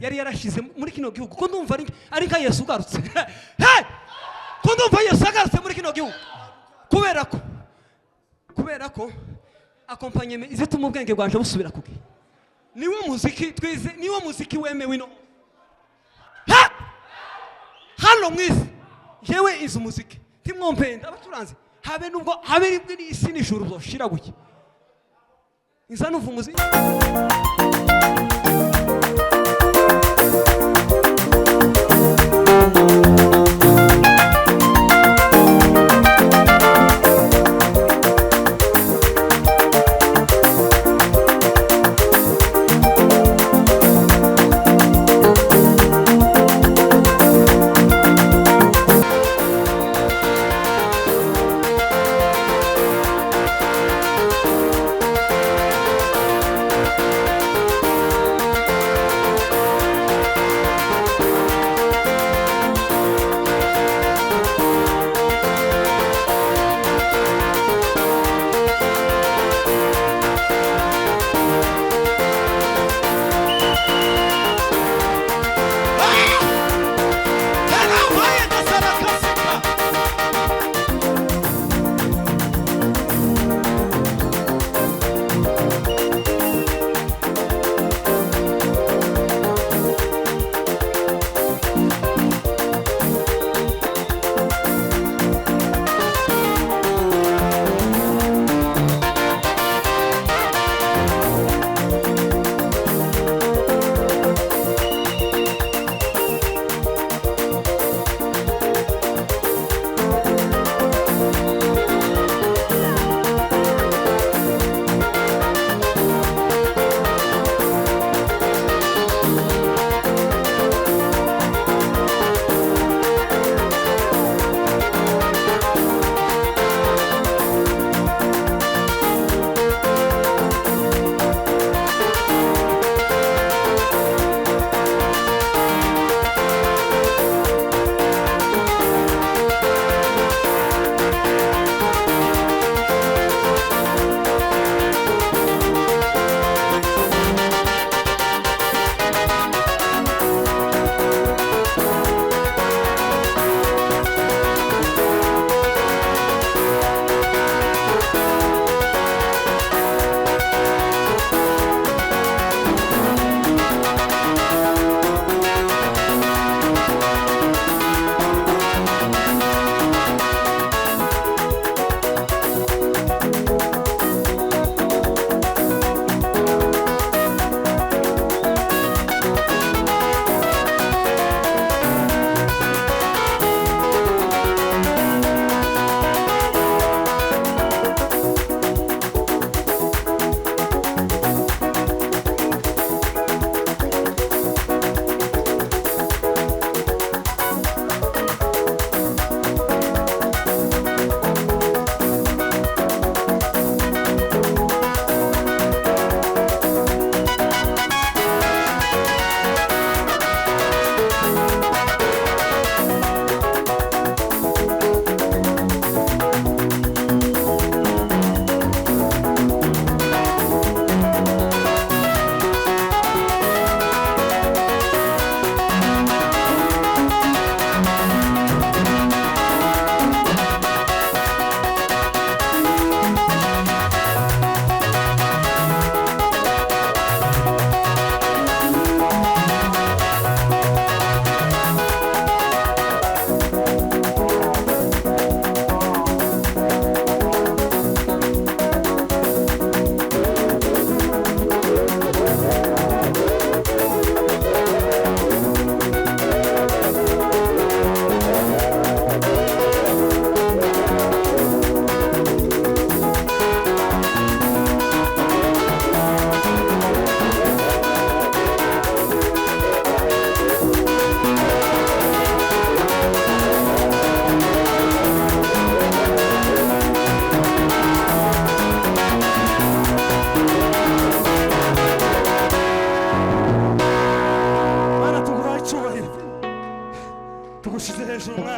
yari yarashize muri kino gihugu ko ndumva ari nka Yesu garutse ko ndumva Yesu agarutse muri kino gihugu kubera ko accompagnement izituma ubwenge bwanje busubira kuki niwo muziki twize niwo muziki wemewe no hano mwisi yewe izo muziki timwompenda abaturanze habe nubwo habe ribwe isi n'ijuru zoshira guki inzana uvu muziki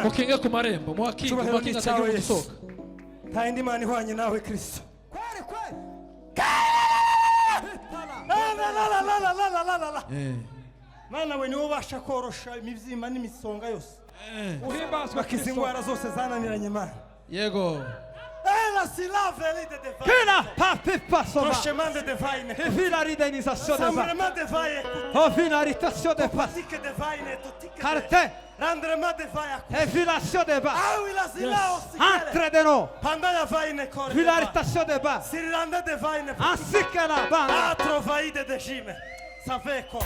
mukinge ku marembo muhakinga atagira gusohoka nta yindi mana ihwanye nawe Kristo kwere Mana we niwe ubasha korosha imibyimba n'imisonga yose uhimbazwe bakiza Kristo. indwara zose zananiranye Mana. Yego. La silave de devine. Kila papipa soma. Chemin de devine. E fila ridenizzazione va. Semblement devine. O finalizzazione de pas. Tique devine tutique. Carte. Rendrement devine. E filazione va. Ah oui la silao si. Entre de no. Panda la vaine corre. Filarizzazione va. Sirlanda devine. Anziché la banda. Ah trovai de decime. Saveco.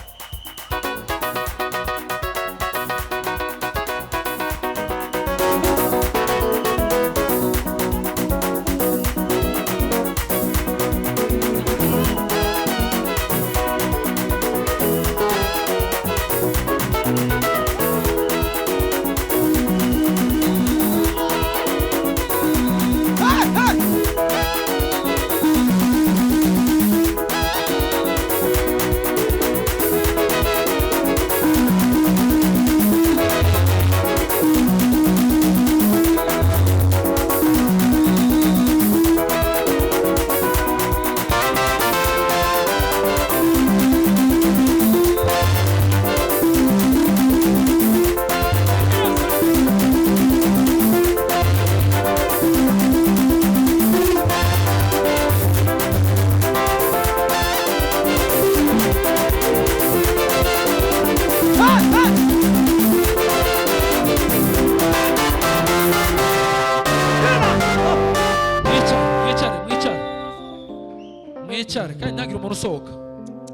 Mwicare kandi ntagire umuntu usohoka.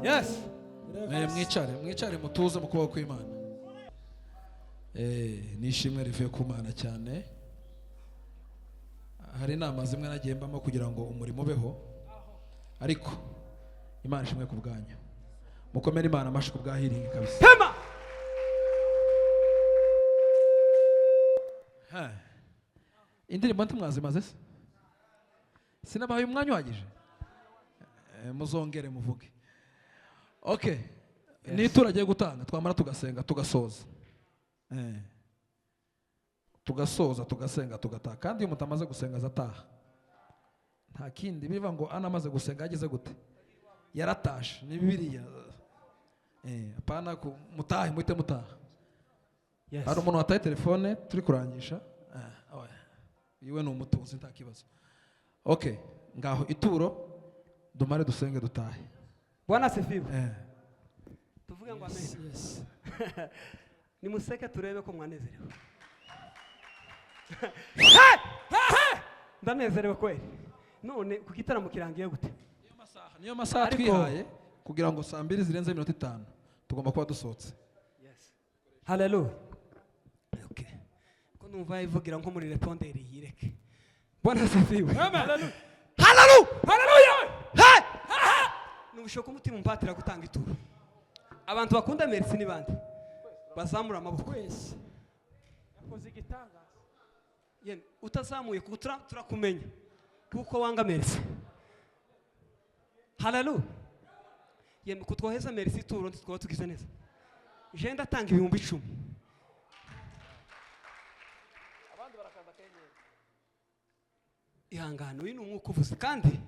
Yes. Mwicare mutuze mu kuboko kw'Imana. Nishimwe rivuye ku Mana cyane. Hari inama zimwe nagiye mbamo kugira ngo umurimo ubeho, ariko Imana ishimwe ku bwanyu. Mukomere Imana amashyi ku bwahiriye kabisa. Tema. Indirimbo ntimwazimaze se? Sinabahaye umwanya uhagije. Muzongere muvuge. Okay. Ni turagiye gutanga twamara tugasenga tugasoza. Tugasoza tugasenga tugataha kandi iyo mutamaze gusenga azataha. Nta kindi biva ngo anamaze gusenga ageze gute? Yaratashe ni Bibiliya. Apana ku mutahe muhite mutaha. Yes. Hari umuntu wataye telefone turi kurangisha. Iwe ni umutunzi nta kibazo. Okay, ngaho ituro dumare dusenge dutahe. Bwana asifiwe. Tuvuge ngo amen. Yes. Nimuseke turebe ko mwanezerewe. Ndanezerewe kweli. None ku gitaramo kirangiye gute? Niyo masaha twihaye kugira ngo saa 2 zirenze iminota 5 tugomba kuba dusohotse. Yes. Hallelujah. Okay. Ko numva ivugira nko muri reponderi yireke. Bwana asifiwe. Amen. Hallelujah. Hey! Nubishoka umutima umpatira gutanga ituro. Abantu bakunda merci ni bande? Bazamura amaboko. Kwese. Yakoze igitanga. Yemwe utazamuye kutra turakumenya. Kuko wanga merci. Hallelujah. Yemwe kutwoheza merci ituro ntitwo tugize neza. Je ndatanga 10,000. Abandi barakanda kenyera. Ihangano uyu ni umwuka uvuze kandi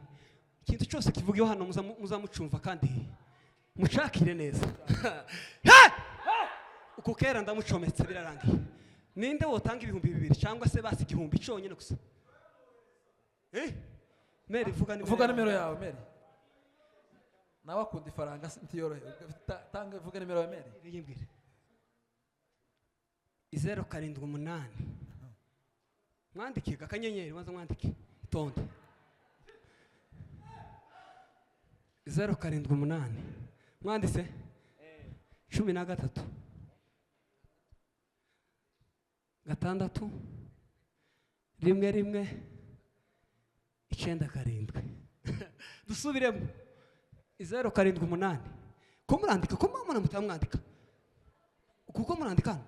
ikintu cyose kivugiyeho hano muzamucumva kandi mucakire neza. Uko kera ndamucometse birarangiye. Ninde wotanga 2,000 cyangwa se basi 1,000 cyonyine gusa? Mary vuga nimero yawe Mary. Nawe akunda ifaranga sintiyorohe. Tanga vuga nimero ya Mary. Yimbwire. 078. Mwandike akanyenyeri maze mwandike. Tonde. 078. Mwandise? 13. 6. 1. 9. Dusubiremo. 078. Ko murandika ko mwana mutamwandika. Kuko murandika.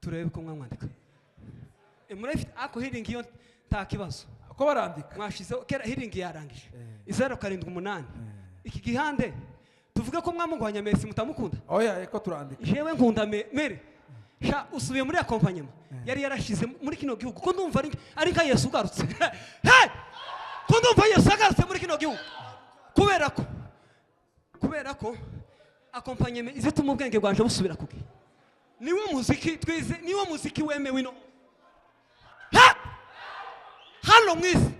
Turebe ko mwandika. Murafite ako heading iyo nta kibazo. Ko barandika. Mwashize kera heading yarangije. 078. Iki gihande tuvuge ko mwamugwanya Messi mutamukunda. Oya eko turandika. Jewe nkunda Mary. Sha usubiye muri accompagnement. Yari yarashize muri kino gihugu ko ndumva ari nka Yesu ugarutse. Hey! Ko ndumva Yesu agarutse muri kino gihugu. Kubera ko akompanyeme izituma ubwenge bwanje busubira kuki niwe muziki twize niwe muziki wemewe no hano mwisi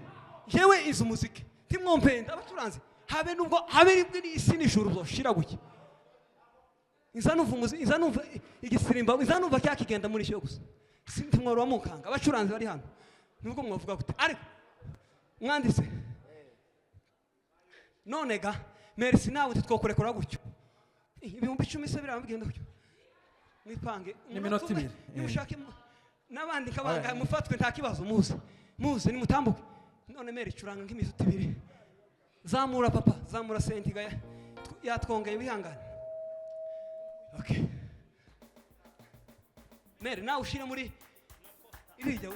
yewe izo muziki timwompenda abaturanze habe nubwo habe ribwe n'isi n'ijuru byoshira guki izanumva igisirimba izanumva cyakigenda muri cyo gusa sintimworo wa mukanga abacuranze bari hano nubwo mwavuga gute ariko mwanditse none ga merci nawe twokurekora gutyo ibihumbi 10 se birambigenda gutyo mwipange n'iminota 2 nimushake nabandi kabanga mufatwe nta kibazo muze nimutambuke none mere curanga nk'imizuti 2 zamura papa zamura sentiga yatwongeye bihangana okay mere nawe ushire muri iriya